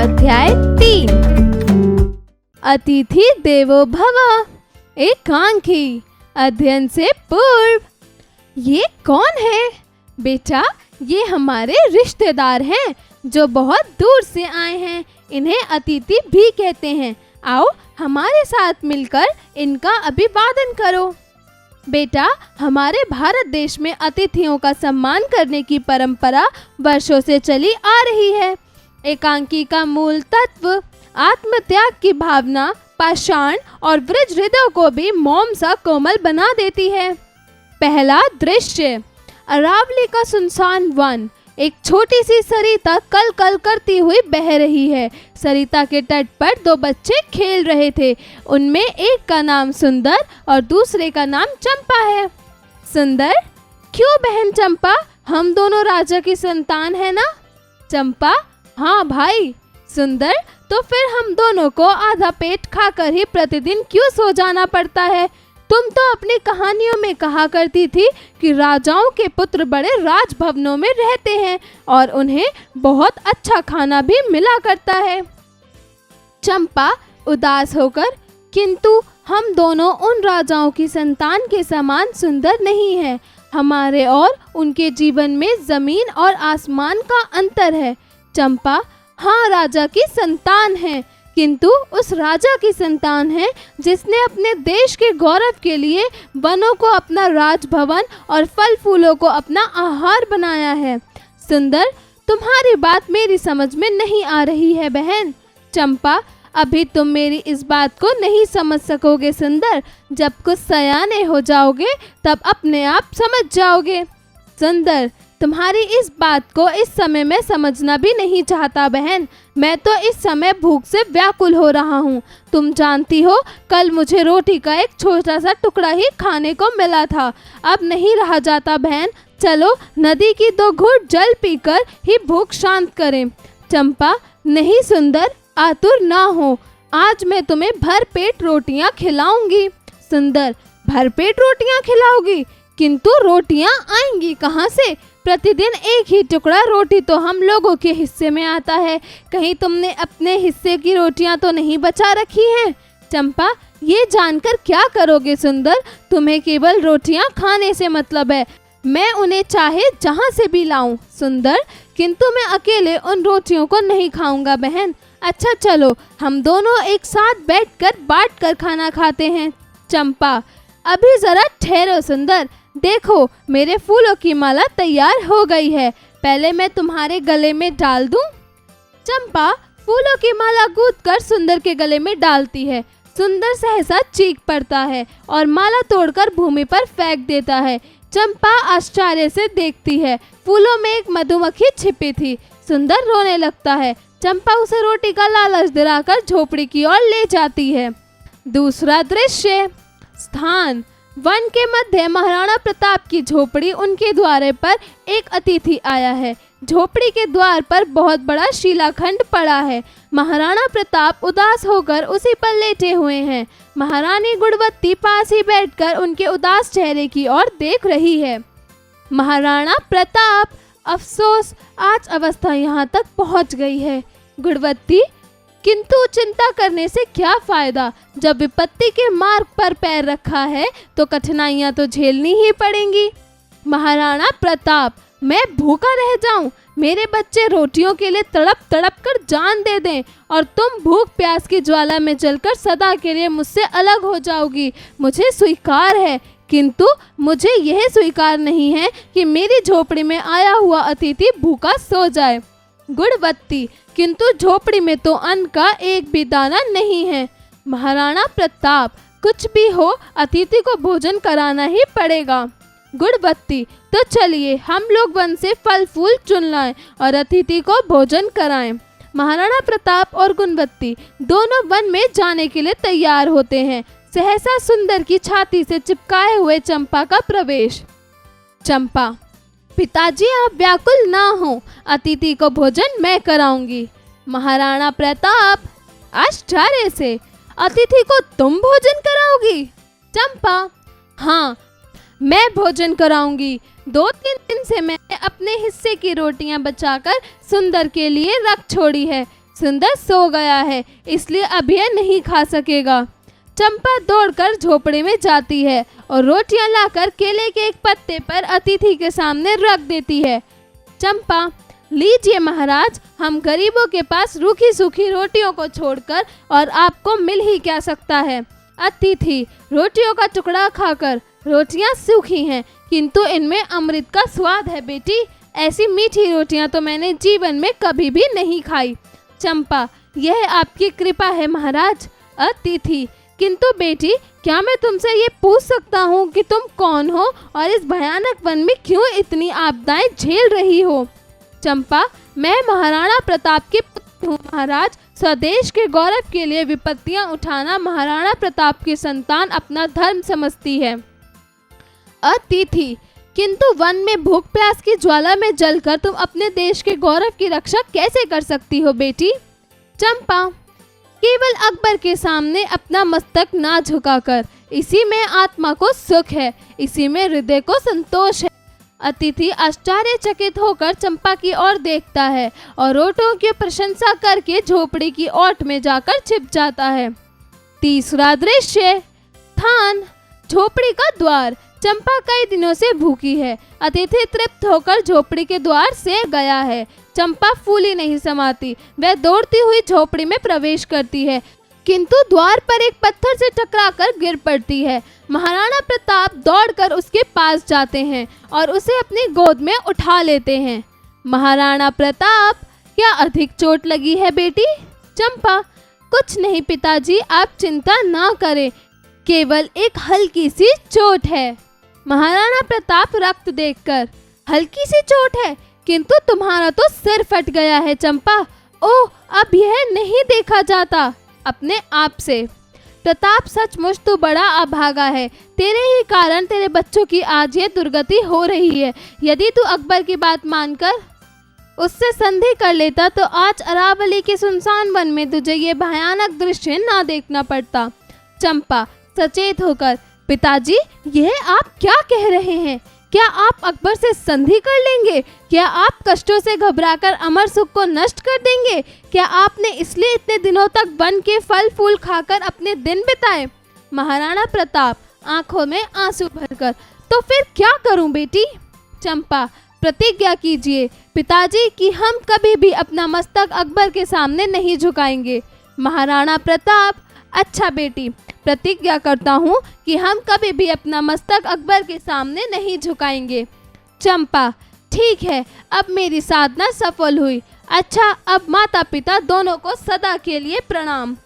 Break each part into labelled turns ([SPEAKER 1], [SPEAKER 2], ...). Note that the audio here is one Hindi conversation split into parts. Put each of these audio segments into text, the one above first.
[SPEAKER 1] अध्याय 3। अतिथि देवो भव। एकांकी अध्ययन से पूर्व। ये कौन है? बेटा, ये हमारे रिश्तेदार हैं जो बहुत दूर से आए हैं। इन्हें अतिथि भी कहते हैं। आओ हमारे साथ मिलकर इनका अभिवादन करो। बेटा, हमारे भारत देश में अतिथियों का सम्मान करने की परंपरा वर्षों से चली आ रही है। एकांकी का मूल तत्व आत्मत्याग की भावना पाषाण और वृज हृदय को भी मोम सा कोमल बना देती है। पहला दृश्य, अरावली का सुनसान वन। एक छोटी सी सरिता कल कल करती हुई बह रही है। सरिता के तट पर दो बच्चे खेल रहे थे। उनमें एक का नाम सुंदर और दूसरे का नाम चंपा है। सुंदर, क्यों बहन चंपा, हम दोनों राजा की संतान है ना? चंपा, हाँ भाई। सुंदर, तो फिर हम दोनों को आधा पेट खाकर ही प्रतिदिन क्यों सो जाना पड़ता है? तुम तो अपनी कहानियों में कहा करती थी कि राजाओं के पुत्र बड़े राजभवनों में रहते हैं और उन्हें बहुत अच्छा खाना भी मिला करता है। चंपा उदास होकर, किंतु हम दोनों उन राजाओं की संतान के समान सुंदर नहीं हैं। हमारे और उनके जीवन में जमीन और आसमान का अंतर है। चंपा, हाँ राजा की संतान है, किंतु उस राजा की संतान है जिसने अपने देश के गौरव के लिए वनों को अपना राजभवन और फल फूलों को अपना आहार बनाया है। सुंदर, तुम्हारी बात मेरी समझ में नहीं आ रही है बहन। चंपा, अभी तुम मेरी इस बात को नहीं समझ सकोगे सुंदर। जब कुछ सयाने हो जाओगे तब अपने आप समझ जाओगे। सुंदर, तुम्हारी इस बात को इस समय मैं समझना भी नहीं चाहता बहन। मैं तो इस समय भूख से व्याकुल हो रहा हूँ। तुम जानती हो, कल मुझे रोटी का एक छोटा सा टुकड़ा ही खाने को मिला था। अब नहीं रहा जाता बहन। चलो नदी की 2 घूंट जल पीकर ही भूख शांत करें। चंपा, नहीं सुंदर, आतुर ना हो। आज मैं तुम्हें भर पेट रोटियाँ खिलाऊंगी। सुंदर, भर पेट रोटियाँ खिलाओगी? किंतु रोटियाँ आएंगी कहाँ से? प्रतिदिन एक ही टुकड़ा रोटी तो हम लोगों के हिस्से में आता है। कहीं तुमने अपने हिस्से की रोटियां तो नहीं बचा रखी हैं? चंपा, ये जानकर क्या करोगे सुंदर? तुम्हें केवल रोटियां खाने से मतलब है। मैं उन्हें चाहे जहां से भी लाऊं सुंदर, किंतु मैं अकेले उन रोटियों को नहीं खाऊंगा बहन। अच्छा चलो, हम दोनों एक साथ बैठकर बांट कर खाना खाते हैं। चंपा, अभी जरा ठहरो सुंदर। देखो, मेरे फूलों की माला तैयार हो गई है। पहले मैं तुम्हारे गले में डाल दूं। चंपा फूलों की माला गूंथकर सुंदर के गले में डालती है। सुंदर सहसा चीख पड़ता है और माला तोड़कर भूमि पर फेंक देता है। चंपा आश्चर्य से देखती है। फूलों में एक मधुमक्खी छिपी थी। सुंदर रोने लगता है। चंपा उसे रोटी का लालच दिलाकर झोपड़ी की ओर ले जाती है। दूसरा दृश्य, स्थान वन के मध्य महाराणा प्रताप की झोपड़ी। उनके द्वार पर एक अतिथि आया है। झोपड़ी के द्वार पर बहुत बड़ा शिलाखंड पड़ा है। महाराणा प्रताप उदास होकर उसी पर लेटे हुए हैं। महारानी गुणवत्ती पास ही बैठकर उनके उदास चेहरे की ओर देख रही है। महाराणा प्रताप, अफसोस आज अवस्था यहाँ तक पहुँच गई है। गुणवत्ती, किंतु चिंता करने से क्या फायदा? जब विपत्ति के मार्ग पर पैर रखा है तो कठिनाइयां तो झेलनी ही पड़ेंगी। महाराणा प्रताप, मैं भूखा रह जाऊं, मेरे बच्चे रोटियों के लिए तड़प तड़प कर जान दे दें और तुम भूख प्यास की ज्वाला में जलकर सदा के लिए मुझसे अलग हो जाओगी, मुझे स्वीकार है। किंतु मुझे यह स्वीकार नहीं है कि मेरी झोपड़ी में आया हुआ अतिथि भूखा सो जाए। गुणवत्ती, किंतु झोपड़ी में तो अन्न का एक भी दाना नहीं है। महाराणा प्रताप, कुछ भी हो, अतिथि को भोजन कराना ही पड़ेगा। गुणवत्ती, तो चलिए हम लोग वन से फल फूल चुन लाएं और अतिथि को भोजन कराएं। महाराणा प्रताप और गुणवत्ती दोनों वन में जाने के लिए तैयार होते हैं। सहसा सुंदर की छाती से चिपकाए हुए चंपा का प्रवेश। चंपा, पिताजी आप व्याकुल ना हो, अतिथि को भोजन मैं कराऊंगी। महाराणा प्रताप आश्चर्य से, अतिथि को तुम भोजन कराओगी? चंपा, हाँ मैं भोजन कराऊंगी। 2-3 दिन से मैंने अपने हिस्से की रोटियां बचाकर सुंदर के लिए रख छोड़ी है। सुंदर सो गया है, इसलिए अब यह नहीं खा सकेगा। चंपा दौड़कर झोपड़ी में जाती है और रोटियां लाकर केले के एक पत्ते पर अतिथि के सामने रख देती है। चंपा, लीजिए महाराज, हम गरीबों के पास रूखी सूखी रोटियों को छोड़कर और आपको मिल ही क्या सकता है। अतिथि रोटियों का टुकड़ा खाकर, रोटियां सूखी हैं किंतु इनमें अमृत का स्वाद है बेटी, ऐसी मीठी रोटियां तो मैंने जीवन में कभी भी नहीं खाई। चंपा, यह आपकी कृपा है महाराज। अतिथि, किंतु बेटी, क्या मैं तुमसे ये पूछ सकता हूँ कि तुम कौन हो और इस भयानक वन में क्यों इतनी आपदाएं झेल रही हो। चंपा, मैं महाराणा प्रताप की पुत्री हूँ महाराज। स्वदेश के गौरव के लिए विपत्तियां उठाना महाराणा प्रताप की संतान अपना धर्म समझती है। अतिथि, किंतु वन में भूख प्यास की ज्वाला में जलकर तुम अपने देश के गौरव की रक्षा कैसे कर सकती हो बेटी। चंपा, केवल अकबर के सामने अपना मस्तक ना झुकाकर, इसी में आत्मा को सुख है, इसी में हृदय को संतोष है। अतिथि आश्चर्यचकित होकर चंपा की ओर देखता है और रोटियों की प्रशंसा करके झोपड़ी की ओट में जाकर छिप जाता है। तीसरा दृश्य, थान, झोपड़ी का द्वार। चंपा कई दिनों से भूखी है। अतिथि तृप्त होकर झोपड़ी के द्वार से गया है। चंपा फूली नहीं समाती, वह दौड़ती हुई झोपड़ी में प्रवेश करती है किंतु द्वार पर एक पत्थर से टकराकर गिर पड़ती है। महाराणा प्रताप दौड़कर उसके पास जाते हैं और उसे अपनी गोद में उठा लेते हैं। महाराणा प्रताप, क्या अधिक चोट लगी है बेटी। चंपा, कुछ नहीं पिताजी, आप चिंता ना करें, केवल एक हल्की सी चोट है। महाराणा प्रताप रक्त देखकर, हल्की सी चोट है किंतु तुम्हारा तो सिर फट गया है चंपा। ओह, अब यह नहीं देखा जाता अपने आप से। प्रताप, सचमुच तू बड़ा अभागा है, तेरे ही कारण तेरे बच्चों की आज ये दुर्गति हो रही है। यदि तू अकबर की बात मानकर उससे संधि कर लेता तो आज अरावली के सुनसान वन में तुझे ये भयानक दृश्य ना देखना पड़ता। चंपा सचेत होकर, पिताजी, यह आप क्या कह रहे हैं? क्या आप अकबर से संधि कर लेंगे? क्या आप कष्टों से घबराकर अमर सुख को नष्ट कर देंगे? क्या आपने इसलिए इतने दिनों तक वन के फल फूल खाकर अपने दिन बिताए? महाराणा प्रताप, आंखों में आंसू भरकर, तो फिर क्या करूं बेटी। चंपा, प्रतिज्ञा कीजिए पिताजी कि हम कभी भी अपना मस्तक अकबर के सामने नहीं झुकाएंगे। महाराणा प्रताप, अच्छा बेटी, प्रतिज्ञा करता हूँ कि हम कभी भी अपना मस्तक अकबर के सामने नहीं झुकाएंगे। चंपा, ठीक है, अब मेरी साधना सफल हुई। अच्छा, अब माता पिता दोनों को सदा के लिए प्रणाम।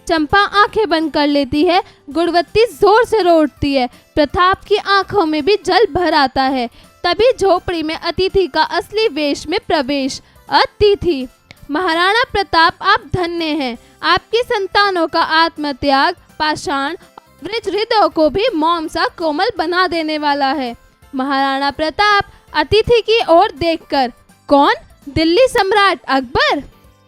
[SPEAKER 1] चंपा आंखें बंद कर लेती है। गुणवती जोर से रो उठती है। प्रताप की आंखों में भी जल भर आता है। तभी झोपड़ी में अतिथि का असली वेश में प्रवेश। अतिथि, महाराणा प्रताप, आप धन्य हैं। आपकी संतानों का आत्मत्याग पाषाण वृद्ध हृदयों को भी मौन सा कोमल बना देने वाला है। महाराणा प्रताप अतिथि की ओर देखकर, कौन? दिल्ली सम्राट अकबर।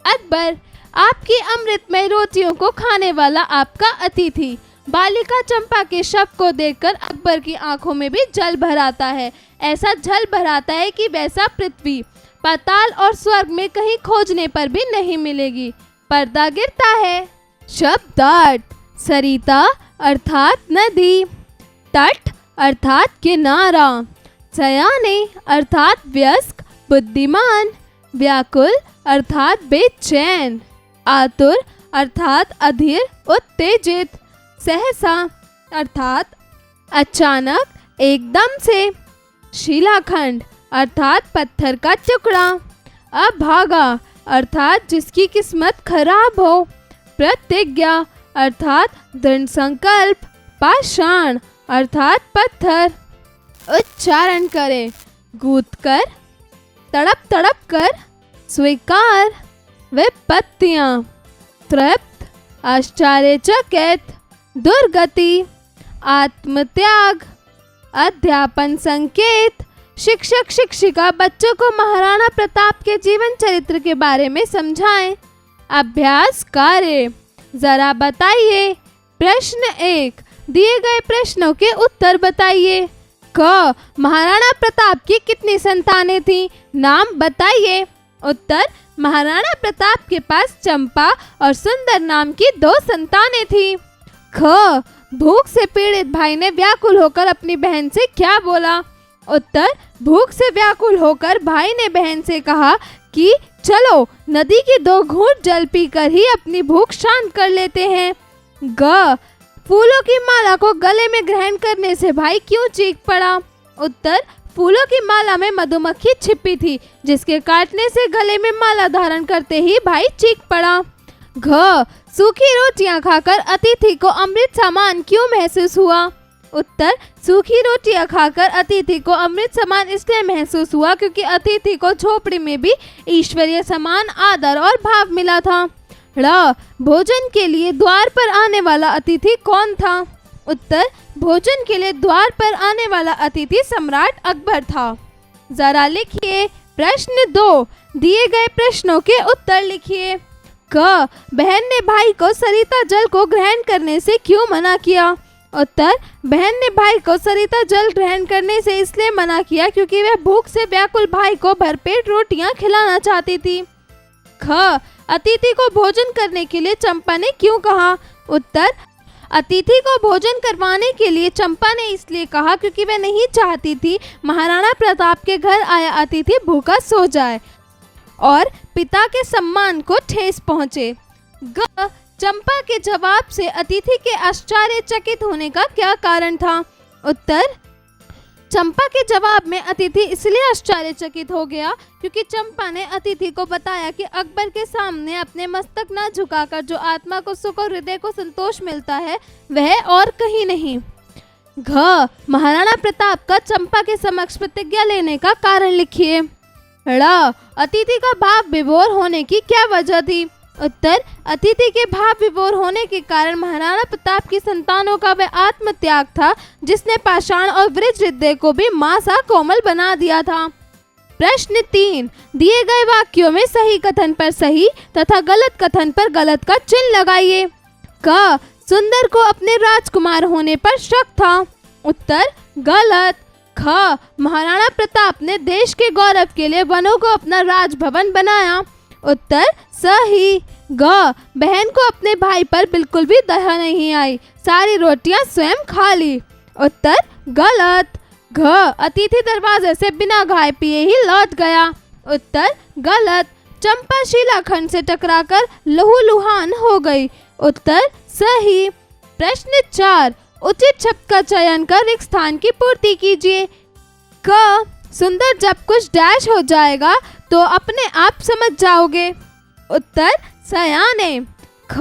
[SPEAKER 1] अकबर, आपकी अमृतमय रोटियों को खाने वाला आपका अतिथि। बालिका चंपा के शव को देखकर अकबर की आंखों में भी जल भर आता है। ऐसा जल भर आता है कि वैसा पृथ्वी, पाताल और स्वर्ग में कहीं खोजने पर भी नहीं मिलेगी। पर्दा गिरता है। शब्दार्थ, सरिता अर्थात नदी, तट अर्थात किनारा, सयाने अर्थात वयस्क बुद्धिमान, व्याकुल अर्थात बेचैन, आतुर अर्थात अधीर उत्तेजित, सहसा अर्थात अचानक एकदम से, शिलाखंड अर्थात पत्थर का टुकड़ा, अभागा अर्थात जिसकी किस्मत खराब हो, प्रतिज्ञा अर्थात दृढ़ संकल्प, पाषाण अर्थात पत्थर। उच्चारण करें। गूंथ कर, तड़प तड़प कर, स्वीकार, विपत्तियां, तृप्त, आश्चर्यचकित, दुर्गति, आत्मत्याग, अध्यापन संकेत। शिक्षक शिक्षिका बच्चों को महाराणा प्रताप के जीवन चरित्र के बारे में समझाएं। अभ्यास कार्य, जरा बताइए। प्रश्न 1, दिए गए प्रश्नों के उत्तर बताइए। क, महाराणा प्रताप की कितनी संतानें थीं? नाम बताइए। उत्तर, महाराणा प्रताप के पास चंपा और सुंदर नाम की 2 संतानें थी। ख, भूख से पीड़ित भाई ने व्याकुल होकर अपनी बहन से क्या बोला? उत्तर, भूख से व्याकुल होकर भाई ने बहन से कहा कि चलो नदी की 2 घूंट जल पीकर ही अपनी भूख शांत कर लेते हैं। ग, फूलों की माला को गले में ग्रहण करने से भाई क्यों चीख पड़ा? उत्तर, फूलों की माला में मधुमक्खी छिपी थी, जिसके काटने से गले में माला धारण करते ही भाई चीख पड़ा। घ, सूखी रोटियां खाकर अतिथि को अमृत समान क्यों महसूस हुआ? उत्तर, सूखी रोटियां खाकर अतिथि को अमृत समान इसलिए महसूस हुआ क्योंकि अतिथि को झोपड़ी में भी ईश्वरीय समान आदर और भाव मिला था। ड़, भोजन के लिए द्वार पर आने वाला अतिथि कौन था? उत्तर, भोजन के लिए द्वार पर आने वाला अतिथि सम्राट अकबर था। जरा लिखिए। प्रश्न 2, दिए गए प्रश्नों के उत्तर लिखिए। क, बहन ने भाई को सरिता जल को ग्रहण करने से क्यों मना किया? उत्तर, बहन ने भाई को सरिता जल ग्रहण करने से इसलिए मना किया क्योंकि वह भूख से व्याकुल भाई को भरपेट रोटियां खिलाना चाहती थी। ख, अतिथि को भोजन करने के लिए चंपा ने क्यों कहा? उत्तर, अतिथि को भोजन करवाने के लिए चंपा ने इसलिए कहा क्योंकि वह नहीं चाहती थी महाराणा प्रताप के घर आया अतिथि भूखा सो जाए और पिता के सम्मान को ठेस पहुंचे। ग, चंपा के जवाब से अतिथि के आश्चर्यचकित होने का क्या कारण था? उत्तर, चंपा के जवाब में अतिथि इसलिए आश्चर्यचकित हो गया क्योंकि चंपा ने अतिथि को बताया कि अकबर के सामने अपने मस्तक न झुकाकर जो आत्मा को सुख और हृदय को संतोष मिलता है वह और कहीं नहीं। घ, महाराणा प्रताप का चंपा के समक्ष प्रतिज्ञा लेने का कारण लिखिए। ड़, अतिथि का भाव विभोर होने की क्या वजह थी? उत्तर, अतिथि के भाव विभोर होने के कारण महाराणा प्रताप की संतानों का वह आत्मत्याग था जिसने पाषाण और वज्र हृदय को भी मां सा कोमल बना दिया था। प्रश्न 3, दिए गए वाक्यों में सही कथन पर सही तथा गलत कथन पर गलत का चिन्ह लगाइए। क, सुंदर को अपने राजकुमार होने पर शक था। उत्तर, गलत। ख, महाराणा प्रताप ने देश के गौरव के लिए वनों को अपना राजभवन बनाया। उत्तर, सही। ग, बहन को अपने भाई पर बिल्कुल भी दया नहीं आई, सारी रोटियां स्वयं खा ली। उत्तर, गलत। घ, अतिथि दरवाजे से बिना खाए पिए ही लौट गया। उत्तर, गलत। चंपा शिलाखंड से टकराकर लहूलुहान हो गई। उत्तर, सही। प्रश्न 4, उचित शब्द का चयन कर रिक्त स्थान की पूर्ति कीजिए। क, सुंदर जब कुछ डैश हो जाएगा तो अपने आप समझ जाओगे। उत्तर, सयाने। ख,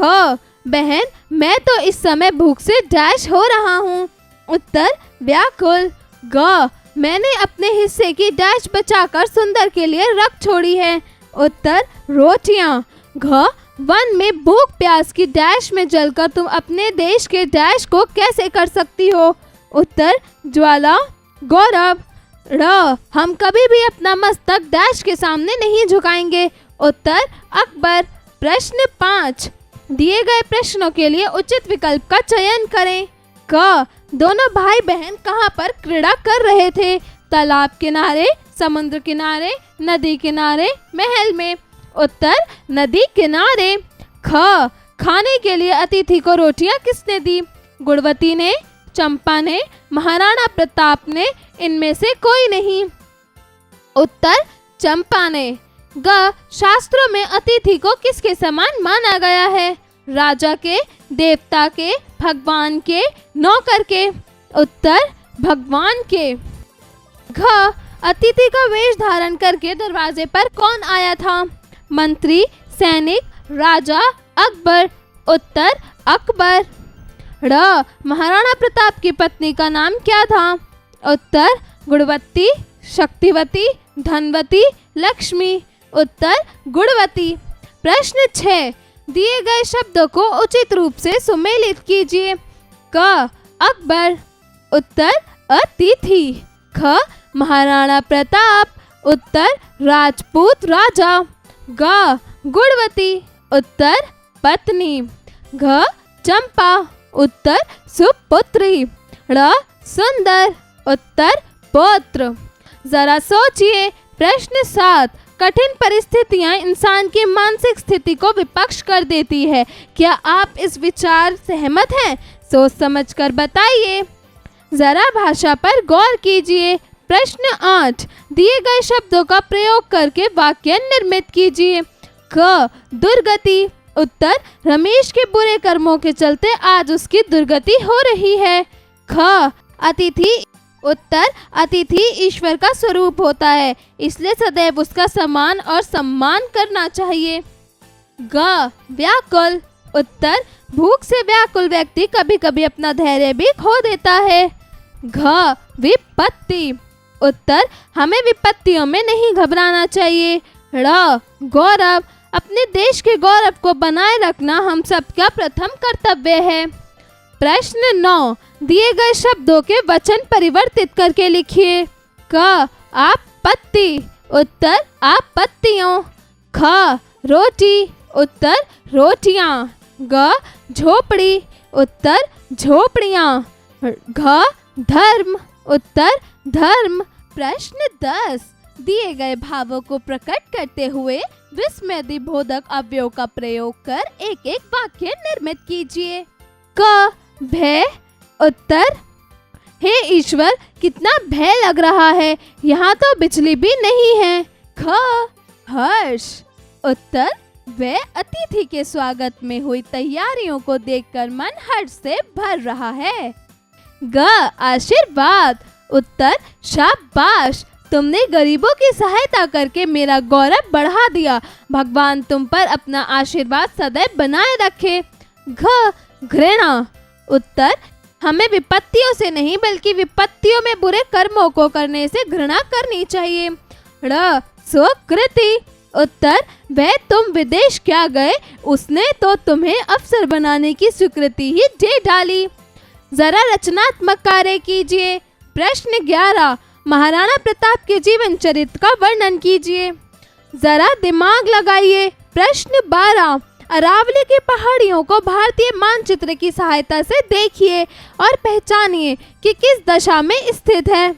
[SPEAKER 1] बहन मैं तो इस समय भूख से डैश हो रहा हूँ। उत्तर, व्याकुल। ग, मैंने अपने हिस्से की डैश बचाकर सुंदर के लिए रख छोड़ी है। उत्तर, रोटियां। घ, वन में भूख प्यास की डैश में जलकर तुम अपने देश के डैश को कैसे कर सकती हो? उत्तर, ज्वाला, गौरव। र, हम कभी भी अपना मस्तक डैश के सामने नहीं झुकाएंगे। उत्तर, अकबर। प्रश्न 5, दिए गए प्रश्नों के लिए उचित विकल्प का चयन करें। क, दोनों भाई बहन कहाँ पर क्रीड़ा कर रहे थे? तालाब किनारे, समुद्र किनारे, नदी किनारे, महल में। उत्तर, नदी किनारे। ख, खाने के लिए अतिथि को रोटियां किसने दी? गुणवती ने, चंपा ने, महाराणा प्रताप ने, इनमें से कोई नहीं। उत्तर, चंपा ने। ग, शास्त्रों में अतिथि को किसके समान माना गया है? राजा के, देवता के, भगवान के, नौकर के। उत्तर, भगवान के। घ, अतिथि का वेश धारण करके दरवाजे पर कौन आया था? मंत्री, सैनिक, राजा, अकबर। उत्तर, अकबर। ड़, महाराणा प्रताप की पत्नी का नाम क्या था? उत्तर, गुणवती, शक्तिवती, धनवती, लक्ष्मी। उत्तर, गुणवती। प्रश्न 6, दिए गए शब्दों को उचित रूप से सुमेलित कीजिए। क, अकबर। उत्तर, अतिथि। ख, महाराणा प्रताप। उत्तर, राजपूत राजा। ग, गुणवती। उत्तर, पत्नी। घ, चंपा। उत्तर, सुपुत्री। ड़, सुंदर। उत्तर, पौत्र। जरा सोचिए। प्रश्न 7, कठिन परिस्थितियां इंसान की मानसिक स्थिति को विपक्ष कर देती है। क्या आप इस विचार सहमत हैं? सोच समझकर बताइए। जरा भाषा पर गौर कीजिए। प्रश्न 8, दिए गए शब्दों का प्रयोग करके वाक्य निर्मित कीजिए। क, दुर्गति। उत्तर, रमेश के बुरे कर्मों के चलते आज उसकी दुर्गति हो रही है। ख, अतिथि। उत्तर, अतिथि ईश्वर का स्वरूप होता है, इसलिए सदैव उसका सम्मान और सम्मान करना चाहिए। ग, व्याकुल। उत्तर, भूख से व्याकुल व्यक्ति कभी कभी अपना धैर्य भी खो देता है। घ, विपत्ति। उत्तर, हमें विपत्तियों में नहीं घबराना चाहिए। ड़, गौरव। अपने देश के गौरव को बनाए रखना हम सबका प्रथम कर्तव्य है। प्रश्न 9, दिए गए शब्दों के वचन परिवर्तित करके लिखिए। क, आपत्ति। उत्तर, आपत्तियों। ख, रोटी। उत्तर, रोटियां। ग, झोपड़ी। उत्तर, झोपड़ियां। घ, धर्म। उत्तर, धर्म। प्रश्न 10, दिए गए भावों को प्रकट करते हुए विस्मयदिबोधक अवयव का प्रयोग कर एक एक वाक्य निर्मित कीजिए। क, भय। उत्तर, हे ईश्वर, कितना भय लग रहा है, यहाँ तो बिजली भी नहीं है। ख, हर्ष। उत्तर, वह अतिथि के स्वागत में हुई तैयारियों को देखकर मन हर्ष से भर रहा है। ग, आशीर्वाद। उत्तर, शाबाश, तुमने गरीबों की सहायता करके मेरा गौरव बढ़ा दिया। भगवान तुम पर अपना आशीर्वाद सदैव बनाए रखे। घ, घृणा। उत्तर, हमें विपत्तियों से नहीं बल्कि विपत्तियों में बुरे कर्मों को करने से घृणा करनी चाहिए। ड़, स्वीकृति। उत्तर, वह तुम विदेश क्या गए, उसने तो तुम्हें अफसर बनाने की स्वीकृति ही दे डाली। जरा रचनात्मक कार्य कीजिए। प्रश्न 11, महाराणा प्रताप के जीवन चरित्र का वर्णन कीजिए। जरा दिमाग लगाइए। प्रश्न 12, अरावली की पहाड़ियों को भारतीय मानचित्र की सहायता से देखिए और पहचानिए कि किस दशा में स्थित है।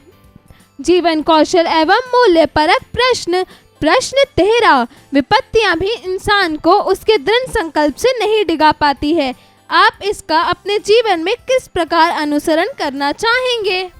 [SPEAKER 1] जीवन कौशल एवं मूल्य परक प्रश्न। प्रश्न 13, विपत्तियां भी इंसान को उसके दृढ़ संकल्प से नहीं डिगा पाती है। आप इसका अपने जीवन में किस प्रकार अनुसरण करना चाहेंगे?